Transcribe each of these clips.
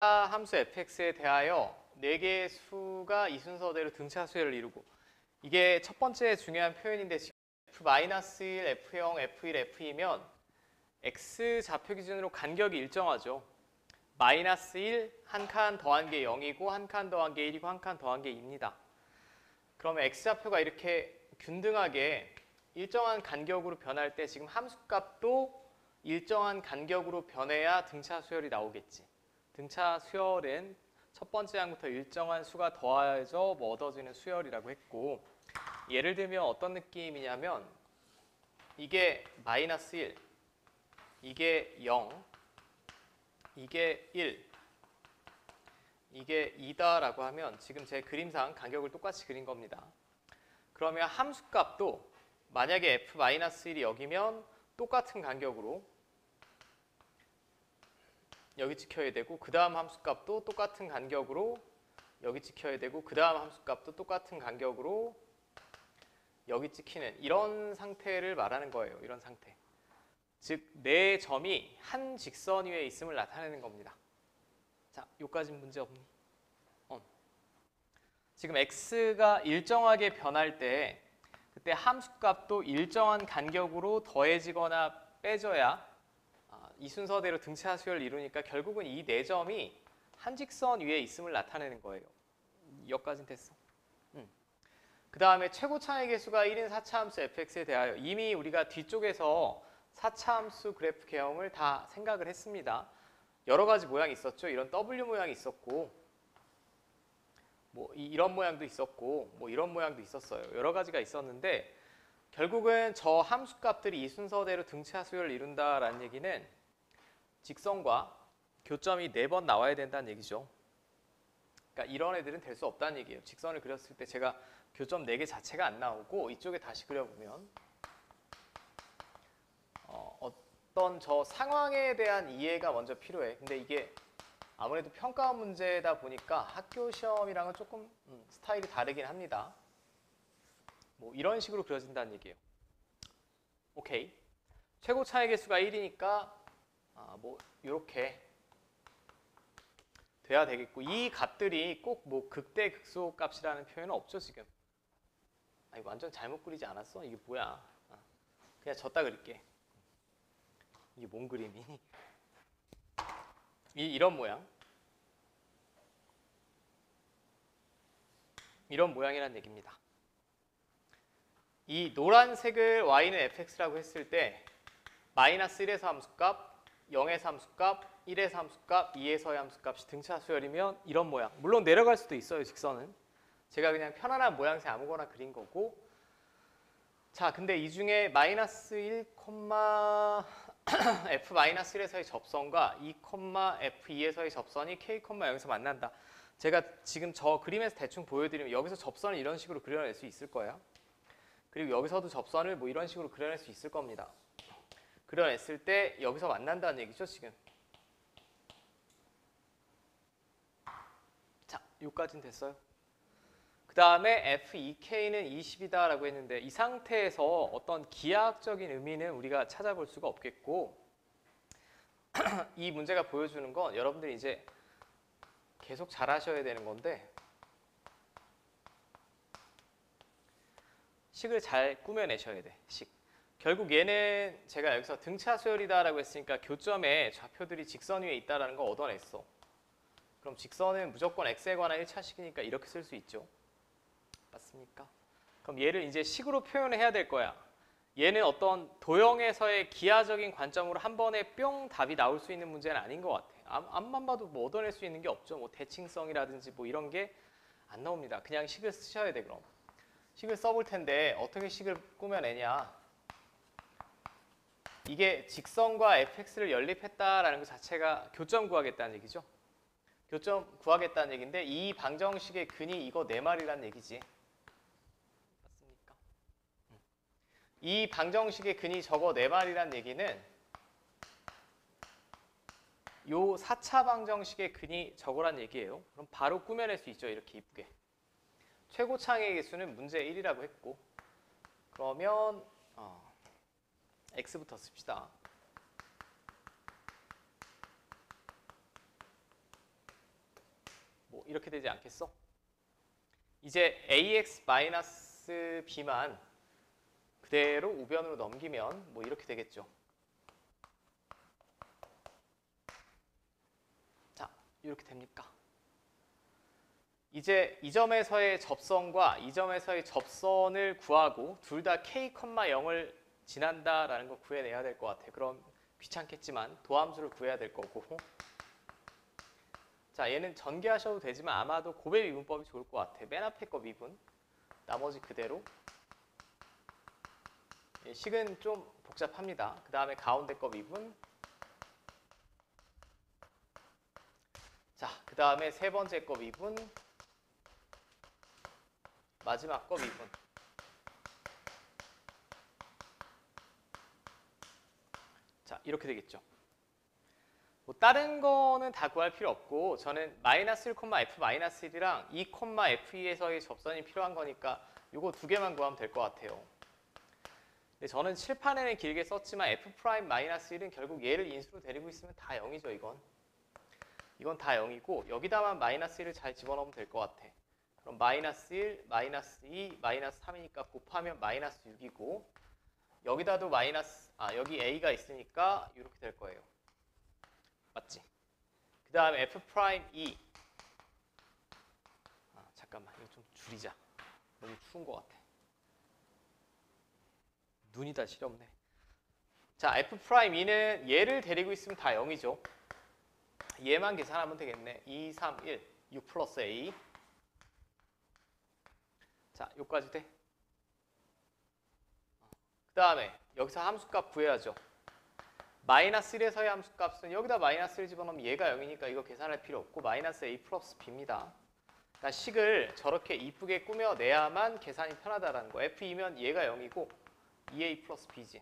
함수 fx에 대하여 4개의 수가 이 순서대로 등차 수열을 이루고, 이게 첫 번째 중요한 표현인데, f-1, f0, f1, f2면 x 좌표 기준으로 간격이 일정하죠. 마이너스 1, 한 칸 더한 게 0이고 한 칸 더한 게 1이고 한 칸 더한 게 2입니다. 그러면 x좌표가 이렇게 균등하게 일정한 간격으로 변할 때 지금 함수값도 일정한 간격으로 변해야 등차 수열이 나오겠지. 등차 수열은 첫 번째 항부터 일정한 수가 더해져 얻어지는 수열이라고 했고, 예를 들면 어떤 느낌이냐면 이게 마이너스 1, 이게 0, 이게 1, 이게 2다라고 하면 지금 제 그림상 간격을 똑같이 그린 겁니다. 그러면 함수값도 만약에 f-1이 여기면 똑같은 간격으로 여기 찍혀야 되고, 그 다음 함수값도 똑같은 간격으로 여기 찍혀야 되고, 그 다음 함수값도 똑같은 간격으로 여기 찍히는 이런 상태를 말하는 거예요. 이런 상태. 즉, 네 점이 한 직선 위에 있음을 나타내는 겁니다. 자, 여기까지는 문제 없니? 지금 x가 일정하게 변할 때 그때 함수값도 일정한 간격으로 더해지거나 빼져야 이 순서대로 등차 수열을 이루니까 결국은 이 네 점이 한 직선 위에 있음을 나타내는 거예요. 여기까지는 됐어. 그 다음에 최고 차의 개수가 1인 4차 함수 fx에 대하여 이미 우리가 뒤쪽에서 4차 함수 그래프 개형을 다 생각을 했습니다. 여러 가지 모양이 있었죠. 이런 W 모양이 있었고, 뭐 이런 모양도 있었고, 뭐 이런 모양도 있었어요. 여러 가지가 있었는데 결국은 저 함수값들이 이 순서대로 등차 수열을 이룬다라는 얘기는 직선과 교점이 4번 나와야 된다는 얘기죠. 그러니까 이런 애들은 될 수 없다는 얘기예요. 직선을 그렸을 때 제가 교점 4개 자체가 안 나오고 이쪽에 다시 그려보면 어떤 저 상황에 대한 이해가 먼저 필요해. 근데 이게 아무래도 평가 문제다 보니까 학교 시험이랑은 조금 스타일이 다르긴 합니다. 뭐 이런 식으로 그려진다는 얘기예요. 오케이. 최고 차의 개수가 1이니까 뭐 이렇게 돼야 되겠고, 이 값들이 꼭 뭐 극대 극소 값이라는 표현은 없죠 지금. 아니, 완전 잘못 그리지 않았어? 이게 뭐야? 그냥 졌다 그릴게. 이게 뭔 그림이니? 이런 모양. 이런 모양이라는 얘기입니다. 이 노란색을 y는 fx라고 했을 때 마이너스 1에서 함수값, 0에서 함수값, 1에서 함수값, 2에서의 함수값이 등차 수열이면 이런 모양. 물론 내려갈 수도 있어요, 직선은. 제가 그냥 편안한 모양새 아무거나 그린 거고. 자, 근데 이 중에 마이너스 1, f-1에서의 접선과 2, f2에서의 접선이 k, 0에서 만난다. 제가 지금 저 그림에서 대충 보여드리면 여기서 접선을 이런 식으로 그려낼 수 있을 거예요. 그리고 여기서도 접선을 뭐 이런 식으로 그려낼 수 있을 겁니다. 그려냈을 때 여기서 만난다는 얘기죠, 지금. 자, 여기까지는 됐어요. 그 다음에 F2K는 20이다라고 했는데 이 상태에서 어떤 기하학적인 의미는 우리가 찾아볼 수가 없겠고, 이 문제가 보여주는 건 여러분들이 이제 계속 잘 하셔야 되는 건데, 식을 잘 꾸며내셔야 돼. 식. 결국 얘는 제가 여기서 등차 수열이다라고 했으니까 교점에 좌표들이 직선 위에 있다라는 거 얻어냈어. 그럼 직선은 무조건 x에 관한 1차식이니까 이렇게 쓸 수 있죠. 맞습니까? 그럼 얘를 이제 식으로 표현을 해야 될 거야. 얘는 어떤 도형에서의 기하적인 관점으로 한 번에 뿅 답이 나올 수 있는 문제는 아닌 것 같아. 앞만 봐도 뭐 얻어낼 수 있는 게 없죠. 뭐 대칭성이라든지 뭐 이런 게 안 나옵니다. 그냥 식을 쓰셔야 돼. 그럼 식을 써볼 텐데 어떻게 식을 꾸며내냐. 이게 직선과 fx를 연립했다라는 것 자체가 교점 구하겠다는 얘기죠. 교점 구하겠다는 얘기인데 이 방정식의 근이 이거 4마리라는 얘기지. 맞습니까? 이 방정식의 근이 저거 4마리라는 얘기는 요 4차 방정식의 근이 저거란 얘기예요. 그럼 바로 꾸며낼 수 있죠. 이렇게 이쁘게. 최고차의 개수는 문제 1이라고 했고, 그러면 x부터 씁시다. 이렇게 되지 않겠어? 이제 ax-b만 그대로 우변으로 넘기면 뭐 이렇게 되겠죠. 자, 이렇게 됩니까? 이제 이 점에서의 접선과 이 점에서의 접선을 구하고 둘 다 k, 0을 지난다라는 걸 구해내야 될 것 같아요. 그럼 귀찮겠지만 도함수를 구해야 될 거고. 자, 얘는 전개하셔도 되지만 아마도 고배 미분법이 좋을 것 같아요. 맨 앞에 거 미분, 나머지 그대로. 식은 좀 복잡합니다. 그 다음에 가운데 거 미분. 자, 그 다음에 세 번째 거 미분. 마지막 거 미분. 자, 이렇게 되겠죠. 뭐 다른 거는 다 구할 필요 없고 저는 마이너스 1, F-1이랑 2, F2에서의 접선이 필요한 거니까 이거 두 개만 구하면 될 것 같아요. 근데 저는 칠판에는 길게 썼지만 F'-1은 결국 얘를 인수로 데리고 있으면 다 0이죠, 이건. 이건 다 0이고 여기다만 마이너스 1을 잘 집어넣으면 될 것 같아. 그럼 마이너스 1, 마이너스 2, 마이너스 3이니까 гов하면 마이너스 6이고 여기다도 여기 A가 있으니까 이렇게 될 거예요. 맞지? 그 다음에 F'2. 잠깐만, 이거 좀 줄이자. 너무 추운 것 같아. 눈이 다 시렵네. 자, F'2는 얘를 데리고 있으면 다 0이죠. 얘만 계산하면 되겠네. 2, 3, 1, 6 플러스 A. 자, 여기까지 돼. 그 다음에 여기서 함수값 구해야죠. 마이너스 1에서의 함수값은 여기다 마이너스 1 집어넣으면 얘가 0이니까 이거 계산할 필요 없고 마이너스 A 플러스 B입니다. 그러니까 식을 저렇게 이쁘게 꾸며내야만 계산이 편하다라는 거. F2면 얘가 0이고 2A 플러스 B지.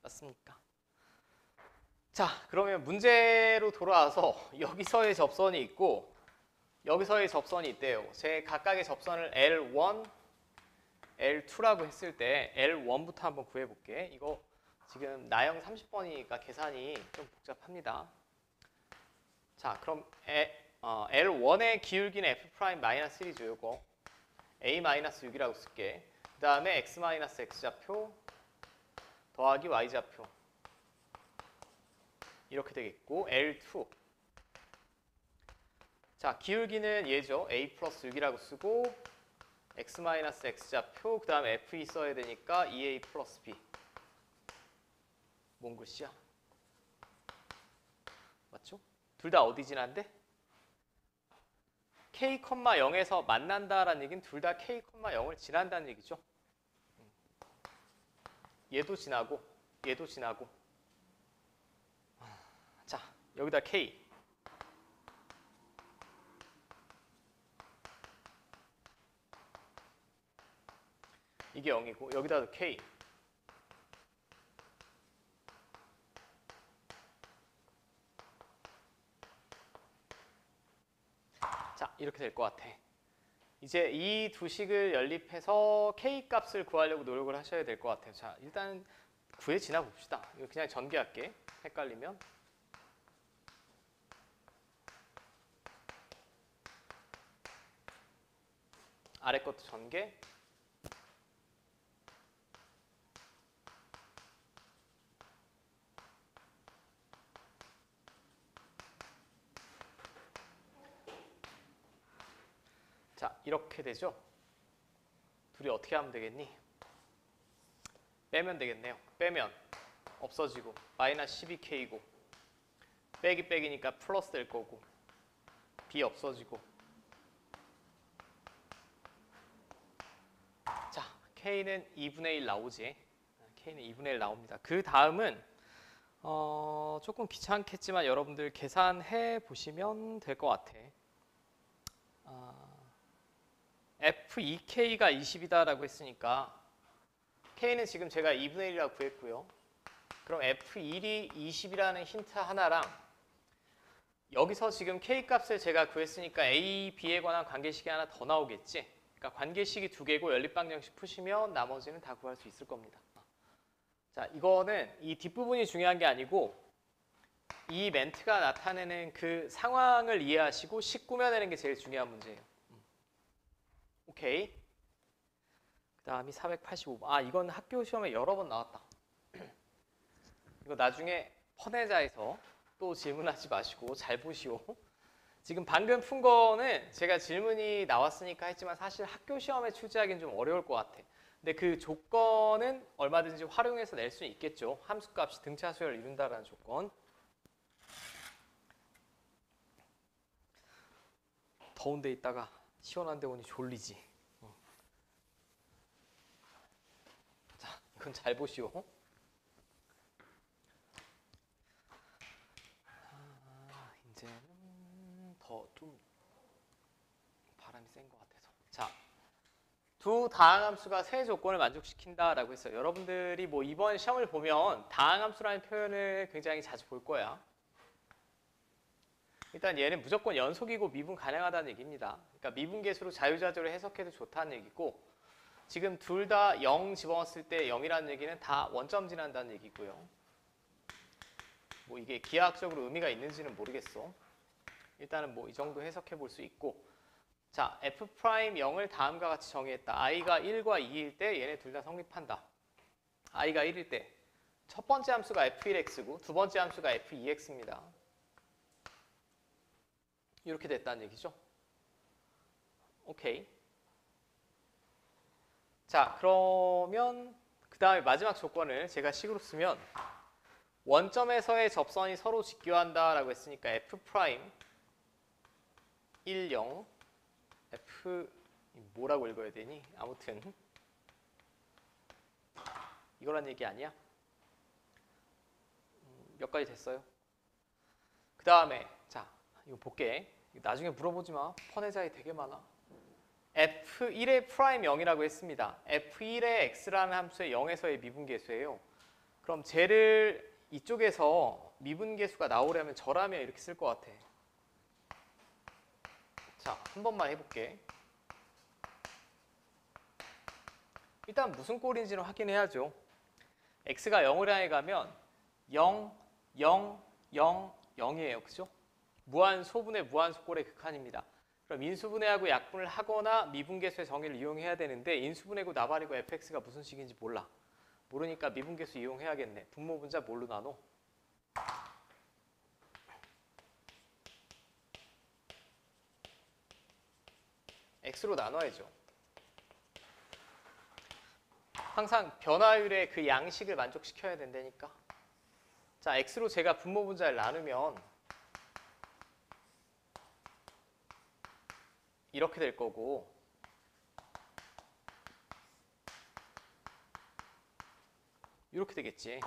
맞습니까? 자, 그러면 문제로 돌아와서 여기서의 접선이 있고 여기서의 접선이 있대요. 제 각각의 접선을 L1, L2라고 했을 때 L1부터 한번 구해볼게. 이거 지금 나형 30번이니까 계산이 좀 복잡합니다. 자, 그럼 L1의 기울기는 F'-1이죠. 요거 A-6이라고 쓸게. 그 다음에 X-X좌표 더하기 Y좌표 이렇게 되겠고 L2 자, 기울기는 얘죠. A 플러스 6이라고 쓰고 X-X좌표 그 다음에 F2 써야 되니까 2A 플러스 B 뭔 글씨야? 맞죠? 둘 다 어디 지난데? K, 0에서 만난다라는 얘기는 둘 다 K, 0을 지난다는 얘기죠. 얘도 지나고 얘도 지나고 자, 여기다 K 이게 0이고 여기다도 K 자, 이렇게 될 것 같아. 이제 이 두 식을 연립해서 K 값을 구하려고 노력을 하셔야 될 것 같아요. 자, 일단 구해 지나 봅시다. 이거 그냥 전개할게. 헷갈리면. 아래 것도 전개. 자, 이렇게 되죠. 둘이 어떻게 하면 되겠니? 빼면 되겠네요. 빼면 없어지고 마이너스 12K고 빼기 빼기니까 플러스 될 거고 B 없어지고 자, K는 2분의 1 나오지. K는 2분의 1 나옵니다. 그 다음은 조금 귀찮겠지만 여러분들 계산해 보시면 될 것 같아. F2K가 20이다라고 했으니까 K는 지금 제가 2분의 1이라고 구했고요. 그럼 F1이 20이라는 힌트 하나랑 여기서 지금 K 값을 제가 구했으니까 A, B에 관한 관계식이 하나 더 나오겠지. 그러니까 관계식이 두 개고 연립방정식 푸시면 나머지는 다 구할 수 있을 겁니다. 자, 이거는 이 뒷부분이 중요한 게 아니고 이 멘트가 나타내는 그 상황을 이해하시고 식 꾸며내는 게 제일 중요한 문제예요. 오케이. 그 다음이 485번. 아, 이건 학교 시험에 여러 번 나왔다. 이거 나중에 퍼내자에서 또 질문하지 마시고 잘 보시오. 지금 방금 푼 거는 제가 질문이 나왔으니까 했지만 사실 학교 시험에 출제하기는 좀 어려울 것 같아. 근데 그 조건은 얼마든지 활용해서 낼 수 있겠죠. 함수값이 등차 수열을 이룬다라는 조건. 더운 데 있다가 시원한 데 오니 졸리지. 자, 이건 잘 보시오. 이제는 더 좀 바람이 센 것 같아서. 자, 두 다항함수가 세 조건을 만족시킨다라고 했어요. 여러분들이 뭐 이번 시험을 보면 다항함수라는 표현을 굉장히 자주 볼 거야. 일단 얘는 무조건 연속이고 미분 가능하다는 얘기입니다. 그러니까 미분계수로 자유자재로 해석해도 좋다는 얘기고, 지금 둘 다 0 집어넣었을 때 0이라는 얘기는 다 원점 지난다는 얘기고요. 뭐 이게 기하학적으로 의미가 있는지는 모르겠어. 일단은 뭐 이 정도 해석해 볼 수 있고, 자, F'0을 다음과 같이 정의했다. i가 1과 2일 때 얘네 둘 다 성립한다. i가 1일 때 첫 번째 함수가 f1x고 두 번째 함수가 f2x입니다. 이렇게 됐다는 얘기죠. 오케이. 자, 그러면 그 다음에 마지막 조건을 제가 식으로 쓰면 원점에서의 접선이 서로 직교한다라고 했으니까 f' 1, 0 f 뭐라고 읽어야 되니? 아무튼 이거란 얘기 아니야? 몇 가지 됐어요. 그 다음에 자, 이거 볼게. 나중에 물어보지 마. 퍼내자에 되게 많아. f1의 프라임 0이라고 했습니다. f1의 x라는 함수의 0에서의 미분계수예요. 그럼 쟤를 이쪽에서 미분계수가 나오려면 저라면 이렇게 쓸 것 같아. 자, 한 번만 해볼게. 일단 무슨 꼴인지는 확인해야죠. x가 0을 향해 가면 0, 0, 0, 0이에요. 그죠? 무한소분의 무한소꼴의 극한입니다. 그럼 인수분해하고 약분을 하거나 미분계수의 정의를 이용해야 되는데 인수분해고 나발이고 fx가 무슨 식인지 몰라. 모르니까 미분계수 이용해야겠네. 분모분자 뭘로 나눠? x로 나눠야죠. 항상 변화율의 그 양식을 만족시켜야 된다니까. 자, x로 제가 분모분자를 나누면 이렇게 될 거고, 이렇게 되겠지.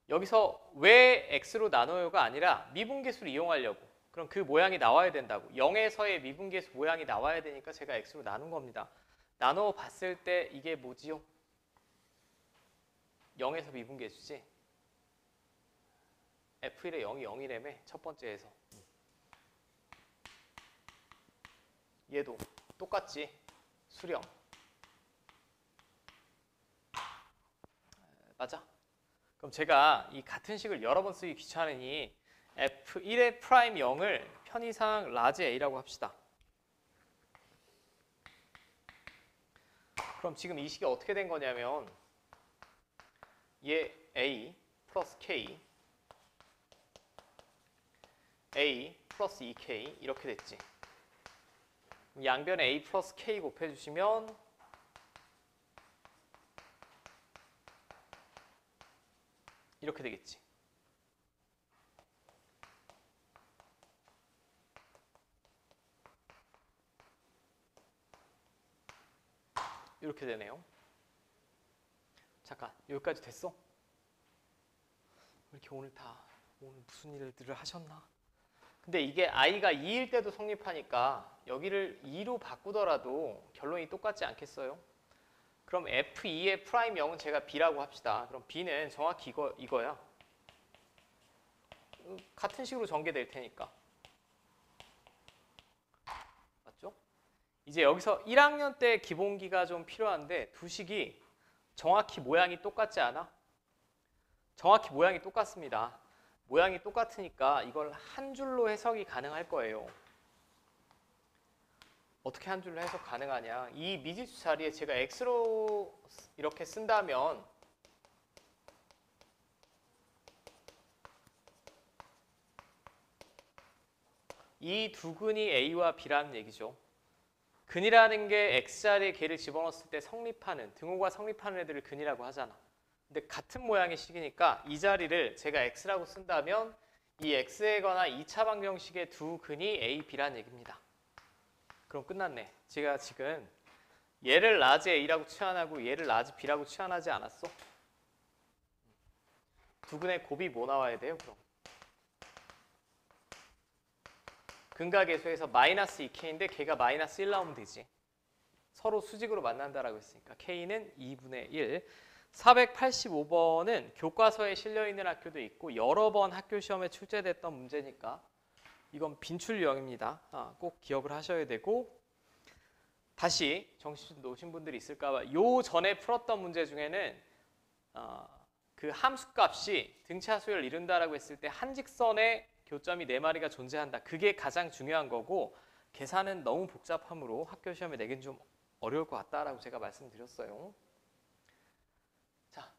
여기서 왜 x로 나눠요가 아니라 미분계수를 이용하려고. 그럼 그 모양이 나와야 된다고. 0에서의 미분계수 모양이 나와야 되니까 제가 x로 나눈 겁니다. 나눠 봤을 때 이게 뭐지요? 0에서 미분계수지. f1의 0이 0이라며 첫 번째에서. 얘도 똑같지. 수렴. 맞아? 그럼 제가 이 같은 식을 여러 번 쓰기 귀찮으니 f1의 프라임 0을 편의상 라지 a라고 합시다. 그럼 지금 이 식이 어떻게 된 거냐면 얘 a 플러스 k, a 플러스 2k 이렇게 됐지. 양변에 a 플러스 k 곱해주시면 이렇게 되겠지. 이렇게 되네요. 잠깐, 여기까지 됐어? 왜 이렇게 오늘 무슨 일들을 하셨나? 근데 이게 i가 2일 때도 성립하니까 여기를 2로 바꾸더라도 결론이 똑같지 않겠어요? 그럼 f2의 프라임 0은 제가 b라고 합시다. 그럼 b는 정확히 이거야. 같은 식으로 전개될 테니까. 맞죠? 이제 여기서 1학년 때 기본기가 좀 필요한데 두 식이 정확히 모양이 똑같지 않아? 정확히 모양이 똑같습니다. 모양이 똑같으니까 이걸 한 줄로 해석이 가능할 거예요. 어떻게 한 줄로 해석 가능하냐? 이 미지수 자리에 제가 x로 이렇게 쓴다면 이 두 근이 A와 B라는 얘기죠. 근이라는 게 x자리에 걔를 집어넣었을 때 성립하는, 등호가 성립하는 애들을 근이라고 하잖아. 근데 같은 모양의 식이니까 이 자리를 제가 x라고 쓴다면 이 x에 관한 2차 방정식의 두 근이 A, B라는 얘기입니다. 그럼 끝났네. 제가 지금 얘를 라지 A라고 치환하고 얘를 라지 B라고 치환하지 않았어? 두 근의 곱이 뭐 나와야 돼요, 그럼? 근각계수에서 마이너스 2K인데 걔가 마이너스 1 나오면 되지. 서로 수직으로 만난다라고 했으니까 K는 2분의 1. 485번은 교과서에 실려있는 학교도 있고 여러 번 학교 시험에 출제됐던 문제니까 이건 빈출 유형입니다. 꼭 기억을 하셔야 되고, 다시 정신 놓으신 분들이 있을까봐 요 전에 풀었던 문제 중에는 그 함수값이 등차수열을 이룬다라고 했을 때 한 직선에 교점이 4마리가 존재한다. 그게 가장 중요한 거고, 계산은 너무 복잡하므로 학교 시험에 내긴 좀 어려울 것 같다라고 제가 말씀드렸어요. 자,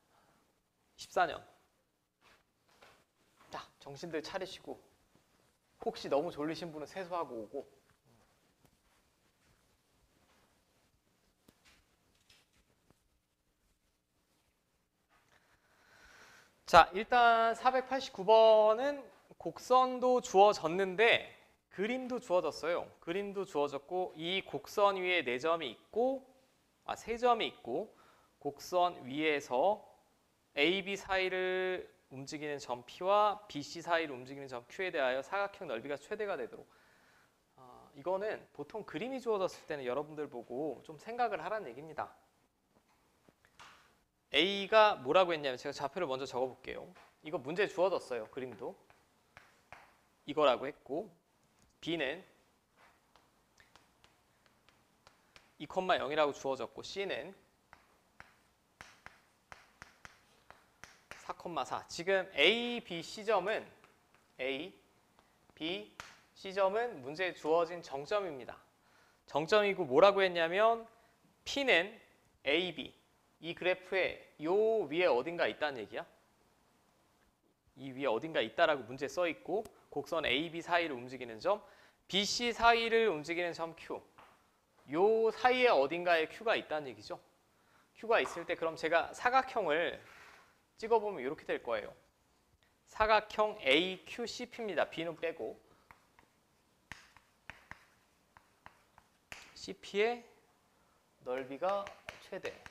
14년. 자, 정신들 차리시고 혹시 너무 졸리신 분은 세수하고 오고. 자, 일단 489번은 곡선도 주어졌는데 그림도 주어졌어요. 그림도 주어졌고 이 곡선 위에 4점이 있고 3점이 있고 곡선 위에서 AB 사이를 움직이는 점 P와 BC 사이를 움직이는 점 Q에 대하여 사각형 넓이가 최대가 되도록, 이거는 보통 그림이 주어졌을 때는 여러분들 보고 좀 생각을 하라는 얘기입니다. A가 뭐라고 했냐면 제가 좌표를 먼저 적어볼게요. 이거 문제 주어졌어요. 그림도. 이거라고 했고 B는 2,0이라고 주어졌고 C는 4,4. 지금 A, B, C점은 문제에 주어진 정점입니다. 정점이고 뭐라고 했냐면 P는 AB, 이 그래프에 요 위에 어딘가 있다는 얘기야. 이 위에 어딘가 있다라고 문제에 써 있고 곡선 AB 사이를 움직이는 점, BC 사이를 움직이는 점 Q. 요 사이에 어딘가에 Q가 있다는 얘기죠. Q가 있을 때 그럼 제가 사각형을 찍어보면 이렇게 될 거예요. 사각형 AQCP입니다. B는 빼고. CP의 넓이가 최대.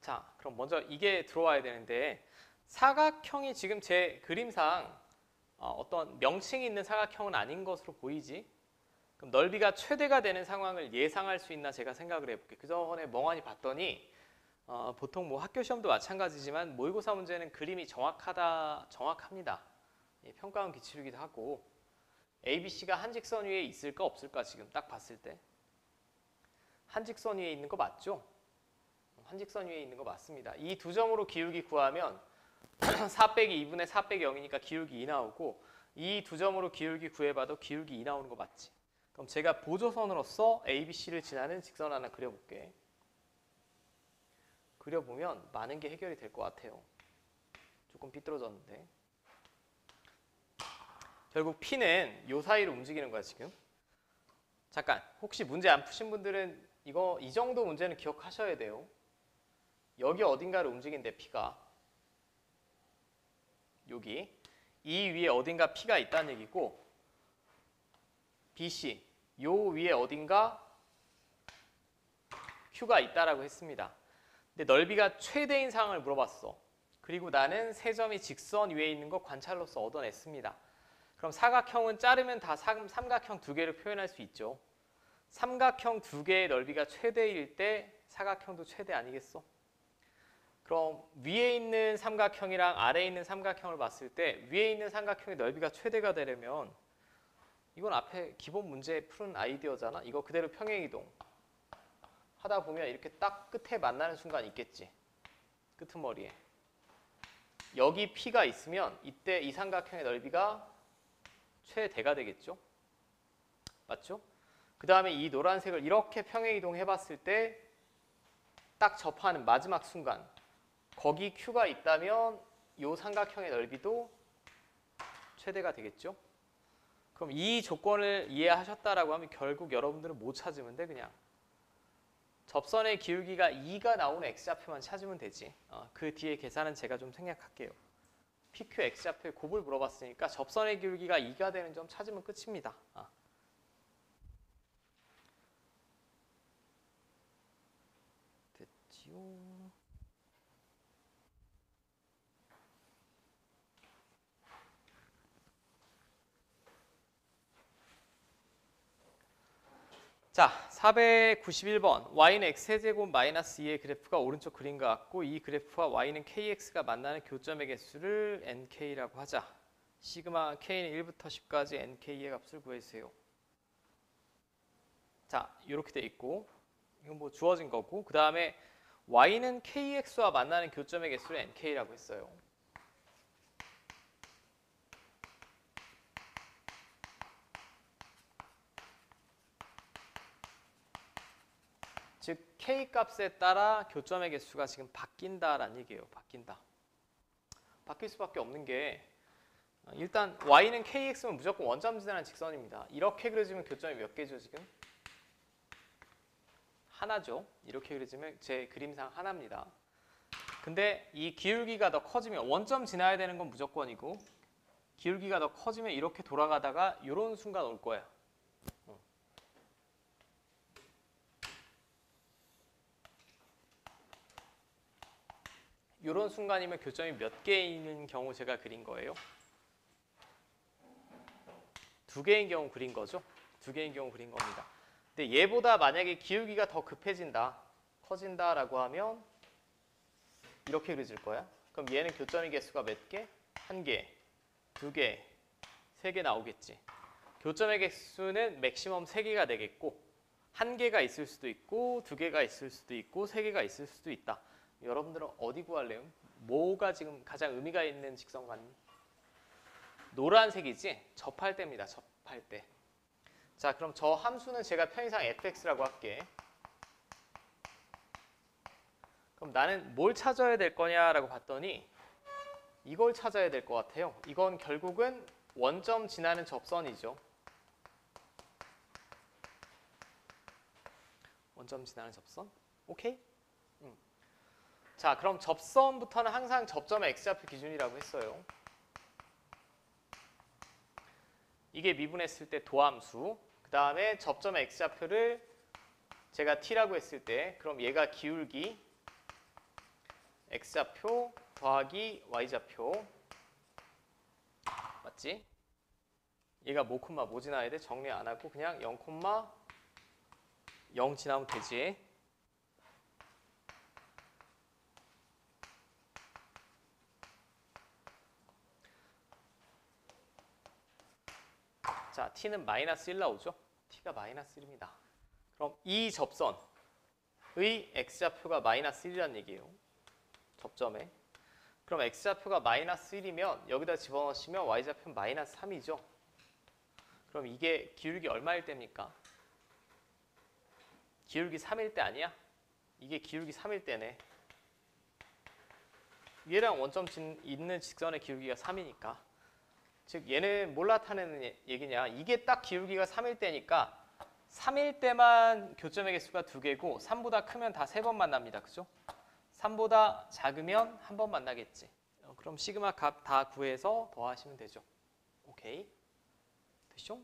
자, 그럼 먼저 이게 들어와야 되는데, 사각형이 지금 제 그림상 어떤 명칭이 있는 사각형은 아닌 것으로 보이지? 그럼 넓이가 최대가 되는 상황을 예상할 수 있나 제가 생각을 해볼게요. 그 전에 멍하니 봤더니 보통 뭐 학교 시험도 마찬가지지만 모의고사 문제는 그림이 정확합니다. 평가원 기출이기도 하고. ABC가 한 직선 위에 있을까 없을까 지금 딱 봤을 때 한 직선 위에 있는 거 맞죠? 한 직선 위에 있는 거 맞습니다. 이 두 점으로 기울기 구하면 4 빼기 2분의 4 빼기 0이니까 기울기 2 나오고, 이 두 점으로 기울기 구해봐도 기울기 2 나오는 거 맞지? 그럼 제가 보조선으로서 ABC를 지나는 직선 하나 그려볼게. 그려보면 많은 게 해결이 될 것 같아요. 조금 삐뚤어졌는데. 결국 P는 요 사이로 움직이는 거야 지금. 잠깐, 혹시 문제 안 푸신 분들은 이 정도 문제는 기억하셔야 돼요. 여기 어딘가를 움직인대 P가. 여기. 이 위에 어딘가 P가 있다는 얘기고, BC, 요 위에 어딘가 Q가 있다라고 했습니다. 근데 넓이가 최대인 상황을 물어봤어. 그리고 나는 세 점이 직선 위에 있는 거 관찰로서 얻어냈습니다. 그럼 사각형은 자르면 다 삼각형 두 개를 표현할 수 있죠. 삼각형 두 개의 넓이가 최대일 때 사각형도 최대 아니겠어? 그럼 위에 있는 삼각형이랑 아래에 있는 삼각형을 봤을 때 위에 있는 삼각형의 넓이가 최대가 되려면, 이건 앞에 기본 문제 푸는 아이디어잖아. 이거 그대로 평행이동 하다 보면 이렇게 딱 끝에 만나는 순간이 있겠지. 끄트머리에. 여기 P가 있으면 이때 이 삼각형의 넓이가 최대가 되겠죠. 맞죠? 그 다음에 이 노란색을 이렇게 평행이동해 봤을 때 딱 접하는 마지막 순간 거기 Q가 있다면 이 삼각형의 넓이도 최대가 되겠죠. 그럼 이 조건을 이해하셨다라고 하면 결국 여러분들은 뭐 찾으면 돼? 그냥 접선의 기울기가 2가 나오는 X좌표만 찾으면 되지. 그 뒤에 계산은 제가 좀 생략할게요. PQ X좌표의 곱을 물어봤으니까 접선의 기울기가 2가 되는 점 찾으면 끝입니다. 됐지요. 자, 491번. y는 x세제곱 마이너스 2의 그래프가 오른쪽 그림과 같고 이 그래프와 y는 kx가 만나는 교점의 개수를 nk라고 하자. 시그마 k는 1부터 10까지 nk의 값을 구해주세요. 자, 이렇게 돼 있고 이건 뭐 주어진 거고 그 다음에 y는 kx와 만나는 교점의 개수를 nk라고 했어요. 즉 k 값에 따라 교점의 개수가 지금 바뀐다라는 얘기예요. 바뀐다. 바뀔 수밖에 없는 게 일단 y는 kx면 무조건 원점 지나는 직선입니다. 이렇게 그려지면 교점이 몇 개죠 지금? 하나죠. 이렇게 그려지면 제 그림상 하나입니다. 근데 이 기울기가 더 커지면 원점 지나야 되는 건 무조건이고 기울기가 더 커지면 이렇게 돌아가다가 이런 순간 올 거야. 이런 순간이면 교점이 몇 개 있는 경우 제가 그린 거예요? 2개인 경우 그린 거죠? 2개인 경우 그린 겁니다. 근데 얘보다 만약에 기울기가 더 급해진다, 커진다라고 하면 이렇게 그려질 거야. 그럼 얘는 교점의 개수가 몇 개? 1개, 2개, 3개 나오겠지. 교점의 개수는 맥시멈 3개가 되겠고 1개가 있을 수도 있고 2개가 있을 수도 있고 3개가 있을 수도 있다. 여러분들은 어디 구할래요? 뭐가 지금 가장 의미가 있는 직선 같니? 노란색이지? 접할 때입니다. 접할 때. 자, 그럼 저 함수는 제가 편의상 fx라고 할게. 그럼 나는 뭘 찾아야 될 거냐라고 봤더니 이걸 찾아야 될 것 같아요. 이건 결국은 원점 지나는 접선이죠. 원점 지나는 접선? 오케이? 자, 그럼 접선부터는 항상 접점의 x좌표 기준이라고 했어요. 이게 미분했을 때 도함수. 그 다음에 접점의 x좌표를 제가 t라고 했을 때 그럼 얘가 기울기 x좌표 더하기 y좌표. 맞지? 얘가 뭐 콤마 뭐 지나야 돼? 정리 안 하고 그냥 0 콤마 0 지나면 되지. 자, t는 마이너스 1 나오죠? t가 마이너스 1입니다. 그럼 이 접선의 x좌표가 마이너스 1이라는 얘기예요. 접점에. 그럼 x좌표가 마이너스 1이면 여기다 집어넣으시면 y좌표는 마이너스 3이죠. 그럼 이게 기울기 얼마일 때입니까? 기울기 3일 때 아니야? 이게 기울기 3일 때네. 얘랑 원점 있는 직선의 기울기가 3이니까. 즉 얘는 뭘 나타내는 얘기냐? 이게 딱 기울기가 3일 때니까 3일 때만 교점의 개수가 2개고 3보다 크면 다 3번 만납니다. 그죠? 3보다 작으면 1번 만나겠지. 그럼 시그마 값 다 구해서 더하시면 되죠. 오케이? 됐죠?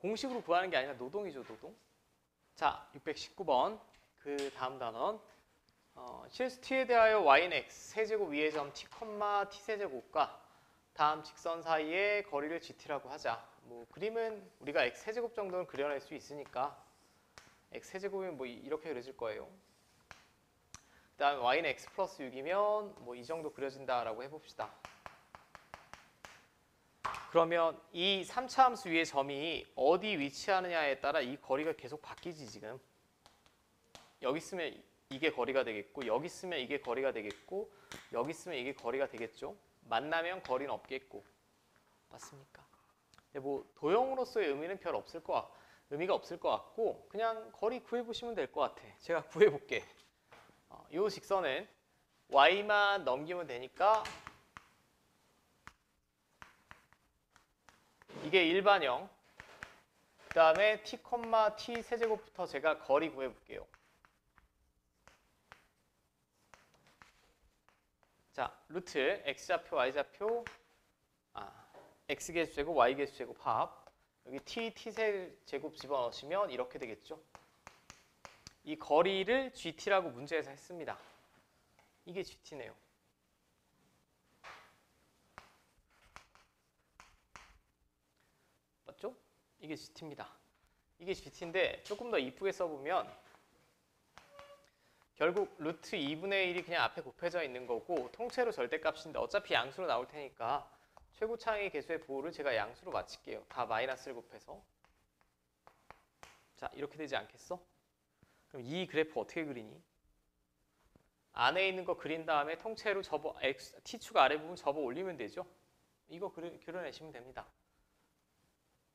공식으로 구하는 게 아니라 노동이죠, 노동. 자, 619번. 그 다음 단원. 실수 t에 대하여 y는 x 세제곱 위의 점 t, t 세제곱과 다음 직선 사이의 거리를 gt라고 하자. 뭐 그림은 우리가 x 세제곱 정도는 그려낼 수 있으니까 x 세제곱이면 뭐 이렇게 그려질 거예요. 그 다음에 y는 x 플러스 6이면 뭐 이 정도 그려진다라고 해봅시다. 그러면 이 3차 함수 위의 점이 어디 위치하느냐에 따라 이 거리가 계속 바뀌지 지금. 여기 있으면 이게 거리가 되겠고 여기 있으면 이게 거리가 되겠고 여기 있으면 이게 거리가 되겠죠. 만나면 거리는 없겠고. 맞습니까? 근데 뭐 도형으로서의 의미가 없을 것 같고 그냥 거리 구해보시면 될 것 같아. 제가 구해볼게. 이 직선은 y만 넘기면 되니까 이게 일반형. 그 다음에 t, t 세제곱부터 제가 거리 구해볼게요. 자, 루트 x좌표, y좌표, x계수제곱, y계수제곱 합. 여기 t, t세제곱 집어넣으시면 이렇게 되겠죠. 이 거리를 gt라고 문제에서 했습니다. 이게 gt네요. 맞죠? 이게 gt입니다. 이게 gt인데 조금 더 이쁘게 써보면 결국 루트 2분의 1이 그냥 앞에 곱해져 있는 거고 통째로 절대값인데 어차피 양수로 나올 테니까 최고차항의 개수의 보호를 제가 양수로 마칠게요. 다 마이너스를 곱해서. 자, 이렇게 되지 않겠어? 그럼 이 그래프 어떻게 그리니? 안에 있는 거 그린 다음에 통째로 t축 아래 부분 접어 올리면 되죠. 이거 그려내시면 됩니다.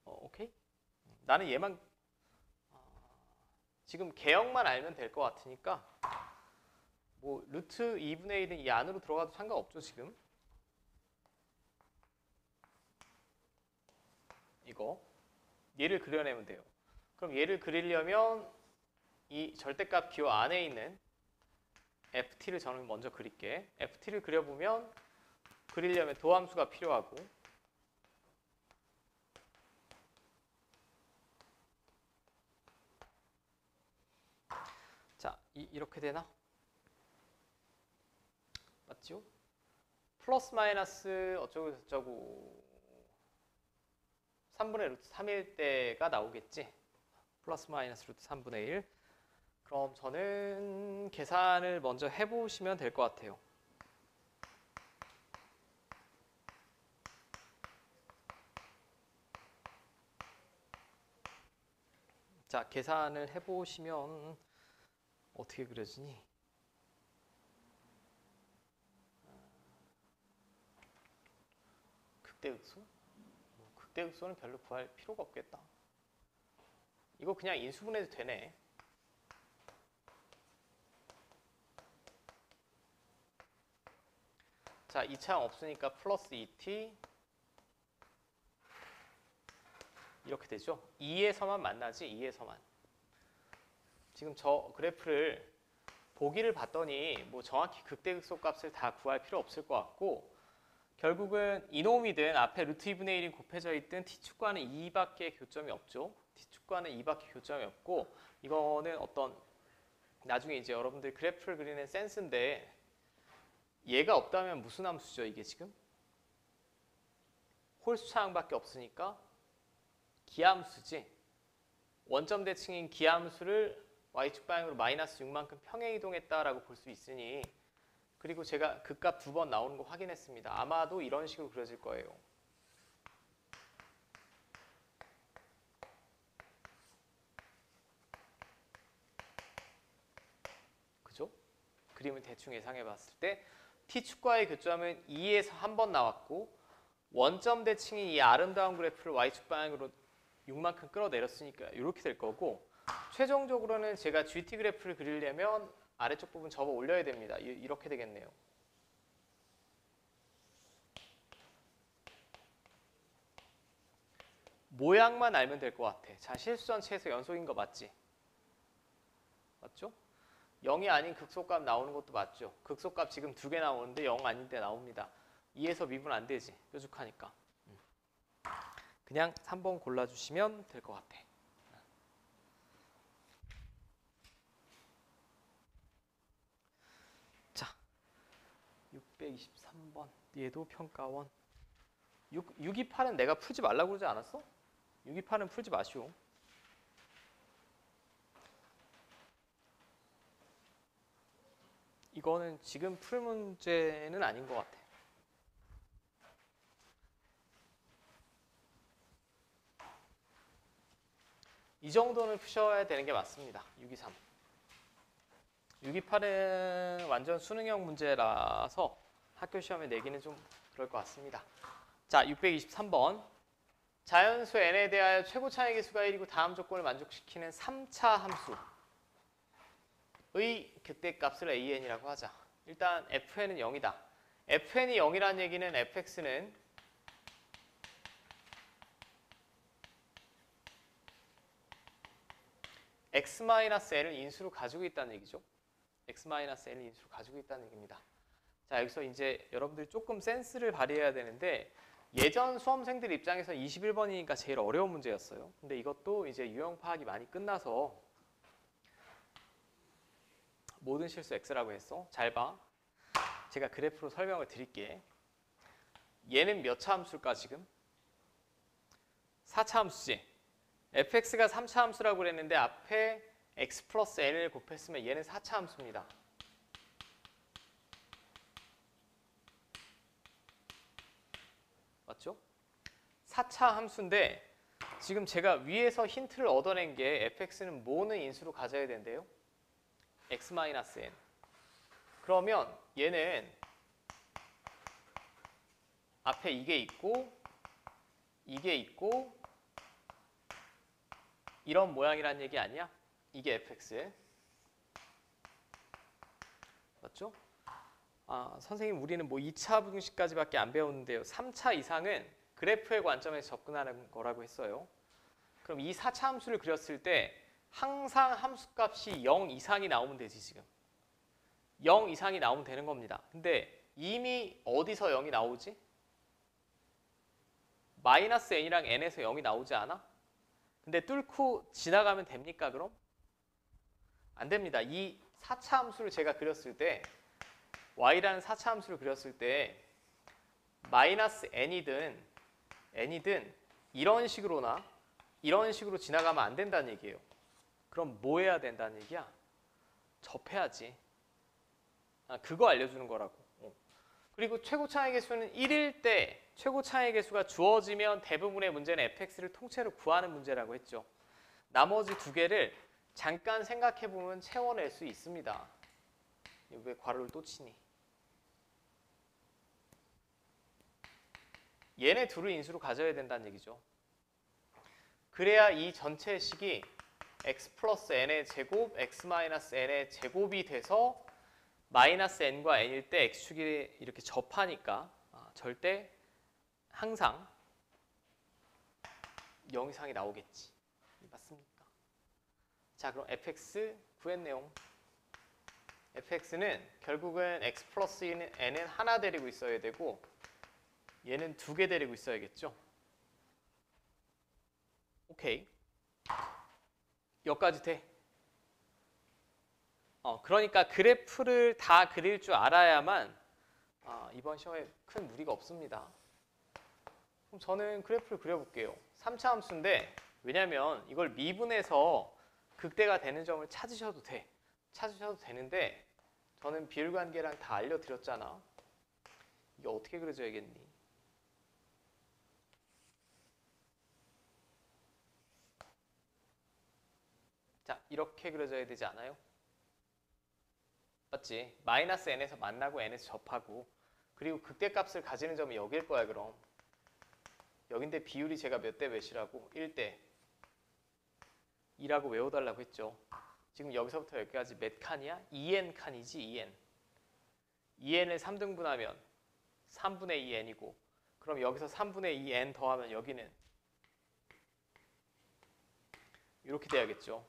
오케이? 나는 얘만 지금 개형만 알면 될 것 같으니까 뭐 루트 2분의 1은 이 안으로 들어가도 상관없죠. 지금 이거 얘를 그려내면 돼요. 그럼 얘를 그리려면 이 절대값 기호 안에 있는 ft를 저는 먼저 그릴게. ft를 그려보면 그리려면 도함수가 필요하고 자, 이렇게 되나? 맞죠? 플러스 마이너스 어쩌고 저쩌고 3분의 루트 3일 때가 나오겠지? 플러스 마이너스 루트 3분의 1. 그럼 저는 계산을 먼저 해보시면 될 것 같아요. 자, 계산을 해보시면 어떻게 그려지니? 극대극소? 극대극소는 별로 구할 필요가 없겠다. 이거 그냥 인수분해도 되네. 자, 2차항 없으니까 플러스 2t 이렇게 되죠. 2에서만 만나지. 2에서만. 지금 저 그래프를 보기를 봤더니 뭐 정확히 극대극소 값을 다 구할 필요 없을 것 같고 결국은 이놈이든 앞에 루트 2분의 1이 곱해져 있든 t축과는 2밖에 교점이 없죠. t축과는 2밖에 교점이 없고 이거는 어떤 나중에 이제 여러분들 그래프를 그리는 센스인데 얘가 없다면 무슨 함수죠 이게 지금? 홀수차항밖에 없으니까 기함수지. 원점 대칭인 기함수를 y축 방향으로 마이너스 6만큼 평행 이동했다라고 볼 수 있으니 그리고 제가 그 값 2번 나오는 거 확인했습니다. 아마도 이런 식으로 그려질 거예요. 그죠? 그림을 대충 예상해 봤을 때 t축과의 교점은 2에서 한 번 나왔고 원점 대칭이 이 아름다운 그래프를 y축 방향으로 6만큼 끌어내렸으니까 이렇게 될 거고 최종적으로는 제가 GT 그래프를 그리려면 아래쪽 부분 접어 올려야 됩니다. 이렇게 되겠네요. 모양만 알면 될 것 같아. 자, 실수전체에서 연속인 거 맞지? 맞죠? 0이 아닌 극소값 나오는 것도 맞죠? 극소값 지금 2개 나오는데 0 아닌데 나옵니다. 2에서 미분 안 되지. 뾰족하니까. 그냥 3번 골라주시면 될 것 같아. 자, 623번. 얘도 평가원. 628은 내가 풀지 말라고 그러지 않았어? 628은 풀지 마시오. 이거는 지금 풀 문제는 아닌 것 같아. 이 정도는 푸셔야 되는 게 맞습니다. 623. 628은 완전 수능형 문제라서 학교 시험에 내기는 좀 그럴 것 같습니다. 자, 623번. 자연수 n에 대하여 최고 차이 계수가 1이고 다음 조건을 만족시키는 3차 함수의 극대값을 an이라고 하자. 일단 fn은 0이다. fn이 0이라는 얘기는 fx는 x-n을 인수로 가지고 있다는 얘기죠. x-n을 인수로 가지고 있다는 얘기입니다. 자, 여기서 이제 여러분들이 조금 센스를 발휘해야 되는데 예전 수험생들 입장에서 21번이니까 제일 어려운 문제였어요. 근데 이것도 이제 유형 파악이 많이 끝나서 모든 실수 x라고 했어. 잘 봐. 제가 그래프로 설명을 드릴게. 얘는 몇 차 함수일까 지금? 4차 함수지. fx가 3차 함수라고 그랬는데 앞에 x 플러스 n을 곱했으면 얘는 4차 함수입니다. 맞죠? 4차 함수인데 지금 제가 위에서 힌트를 얻어낸 게 fx는 뭐는 인수로 가져야 된대요? x-n. 그러면 얘는 앞에 이게 있고 이런 모양이란 얘기 아니야? 이게 fx. 맞죠? 아, 선생님 우리는 뭐 2차 분식까지밖에 안 배웠는데요. 3차 이상은 그래프의 관점에서 접근하는 거라고 했어요. 그럼 이 4차 함수를 그렸을 때 항상 함수값이 0 이상이 나오면 되지 지금. 0 이상이 나오면 되는 겁니다. 근데 이미 어디서 0이 나오지? 마이너스 n이랑 n에서 0이 나오지 않아? 근데 뚫고 지나가면 됩니까 그럼? 안 됩니다. 이 4차 함수를 제가 그렸을 때 y라는 4차 함수를 그렸을 때 마이너스 n이든 이런 식으로나 이런 식으로 지나가면 안 된다는 얘기예요. 그럼 뭐 해야 된다는 얘기야? 접해야지. 아, 그거 알려주는 거라고. 그리고 최고 차이 계수는 1일 때 최고 차이 계수가 주어지면 대부분의 문제는 fx를 통째로 구하는 문제라고 했죠. 나머지 두 개를 잠깐 생각해보면 채워낼 수 있습니다. 왜 괄호를 또 치니? 얘네 둘을 인수로 가져야 된다는 얘기죠. 그래야 이 전체 식이 x 플러스 n의 제곱, x 마이너스 n의 제곱이 돼서 마이너스 n과 n일 때 x축이 이렇게 접하니까 절대 항상 0 이상이 나오겠지. 맞습니까? 자, 그럼 fx 구했네요. fx는 결국은 x 플러스 n은 하나 데리고 있어야 되고 얘는 두 개 데리고 있어야겠죠. 오케이. 여기까지 돼. 그러니까 그래프를 다 그릴 줄 알아야만 이번 시험에 큰 무리가 없습니다. 그럼 저는 그래프를 그려볼게요. 3차 함수인데 왜냐면 이걸 미분해서 극대가 되는 점을 찾으셔도 돼. 찾으셔도 되는데 저는 비율관계랑 다 알려드렸잖아. 이게 어떻게 그려져야겠니? 자, 이렇게 그려져야 되지 않아요? 맞지? 마이너스 n에서 만나고 n에서 접하고 그리고 극대값을 가지는 점이 여길 거야 그럼. 여긴데 비율이 제가 몇 대 몇이라고? 1대 2라고 외워달라고 했죠. 지금 여기서부터 여기까지 몇 칸이야? 2n 칸이지 2n. 2n을 3등분하면 3분의 2n이고 그럼 여기서 3분의 2n 더하면 여기는 이렇게 돼야겠죠.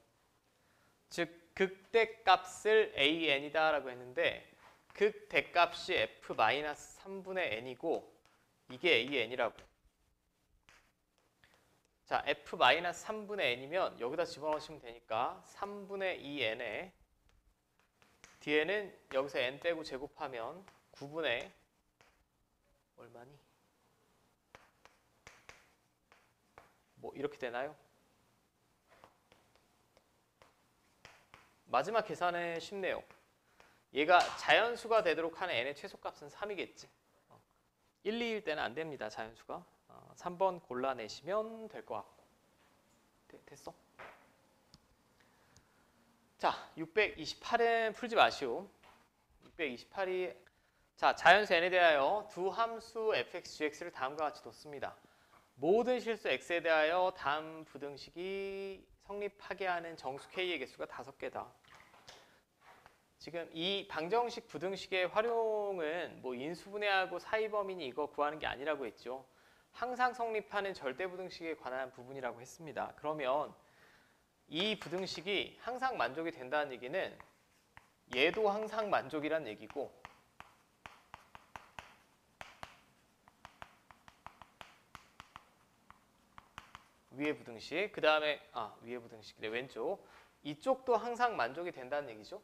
즉 극대값을 an이다 라고 했는데 극대값이 f-3분의 n이고 이게 an이라고. 자, f-3분의 n이면 여기다 집어넣으시면 되니까 3분의 2n에 뒤에는 여기서 n 빼고 제곱하면 9분의 얼마니? 뭐 이렇게 되나요? 마지막 계산은 쉽네요. 얘가 자연수가 되도록 하는 n의 최소값은 3이겠지. 1, 2일 때는 안 됩니다. 자연수가. 3번 골라내시면 될 것 같고. 됐어? 자, 628은 풀지 마시오. 628이 자, 자연수 n에 대하여 두 함수 fx, gx를 다음과 같이 뒀습니다. 모든 실수 x에 대하여 다음 부등식이 성립하게 하는 정수 k의 개수가 5개다. 지금 이 방정식 부등식의 활용은 뭐 인수분해하고 사이범위니 이거 구하는 게 아니라고 했죠. 항상 성립하는 절대 부등식에 관한 부분이라고 했습니다. 그러면 이 부등식이 항상 만족이 된다는 얘기는 얘도 항상 만족이란 얘기고 위의 부등식, 그 다음에 위의 부등식이래 왼쪽 이쪽도 항상 만족이 된다는 얘기죠.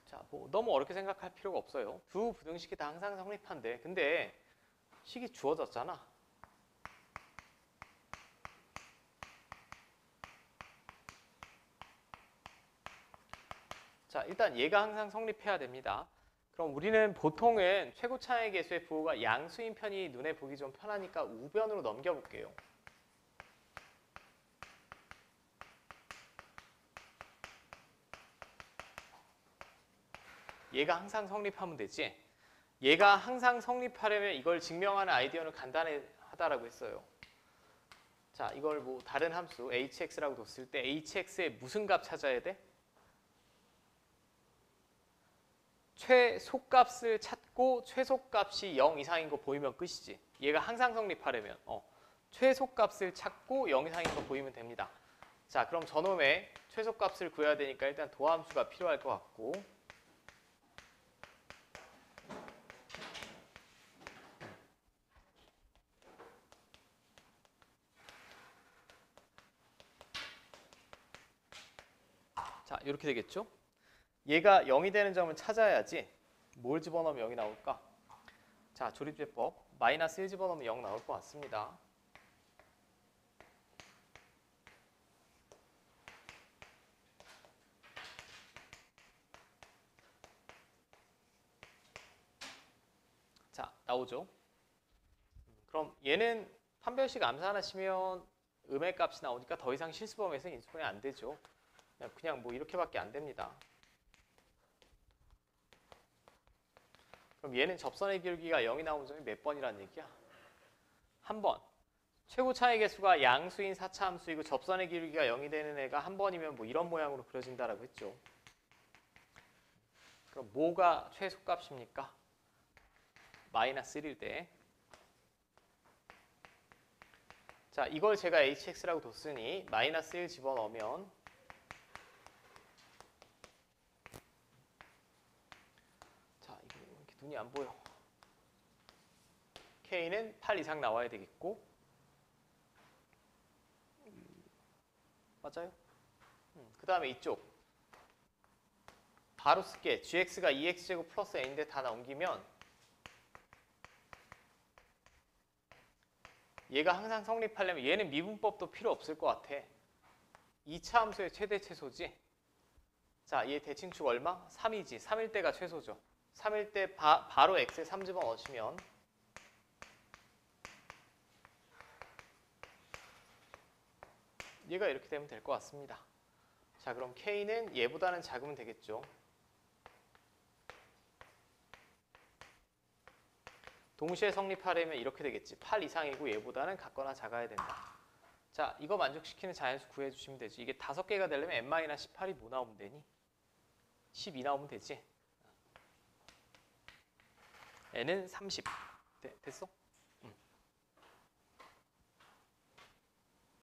자, 뭐 너무 어렵게 생각할 필요가 없어요. 두 부등식이 다 항상 성립한대. 근데 식이 주어졌잖아. 자, 일단 얘가 항상 성립해야 됩니다. 그럼 우리는 보통은 최고 차의 개수의 부호가 양수인 편이 눈에 보기 좀 편하니까 우변으로 넘겨볼게요. 얘가 항상 성립하면 되지. 얘가 항상 성립하려면 이걸 증명하는 아이디어는 간단하다라고 했어요. 자, 이걸 뭐 다른 함수 hx라고 뒀을 때 hx의 무슨 값 찾아야 돼? 최소값을 찾고 최소값이 0 이상인 거 보이면 끝이지. 얘가 항상 성립하려면 최소값을 찾고 0 이상인 거 보이면 됩니다. 자, 그럼 저놈의 최소값을 구해야 되니까 일단 도함수가 필요할 것 같고 자, 이렇게 되겠죠? 얘가 0이 되는 점을 찾아야지 뭘 집어넣으면 0이 나올까? 자, 조립제법 마이너스 1 집어넣으면 0 나올 것 같습니다. 자, 나오죠? 그럼 얘는 판별식 암산하시면 음의 값이 나오니까 더 이상 실수범위에서 인수분해 안 되죠. 그냥 뭐 이렇게밖에 안 됩니다. 그럼 얘는 접선의 기울기가 0이 나오는 점이 몇 번이라는 얘기야? 한 번. 최고 차의 개수가 양수인 4차 함수이고 접선의 기울기가 0이 되는 애가 한 번이면 뭐 이런 모양으로 그려진다라고 했죠. 그럼 뭐가 최소값입니까? 마이너스 1일 때. 자, 이걸 제가 hx라고 뒀으니 마이너스 1 집어넣으면 자, 이거 이렇게 눈이 안 보여. k는 8 이상 나와야 되겠고 맞아요? 그 다음에 이쪽 바로 쓸게. gx가 2x제곱 플러스 n인데 다 넘기면 얘가 항상 성립하려면 얘는 미분법도 필요 없을 것 같아. 2차 함수의 최대 최소지. 자, 얘 대칭축 얼마? 3이지. 3일 때가 최소죠. 3일 때 바로 x에 3 집어넣으시면 얘가 이렇게 되면 될 것 같습니다. 자, 그럼 k는 얘보다는 작으면 되겠죠. 동시에 성립하려면 이렇게 되겠지. 8 이상이고 얘보다는 같거나 작아야 된다. 자, 이거 만족시키는 자연수 구해주시면 되지. 이게 5개가 되려면 n-18이 뭐 나오면 되니? 12 나오면 되지. n은 30. 됐어?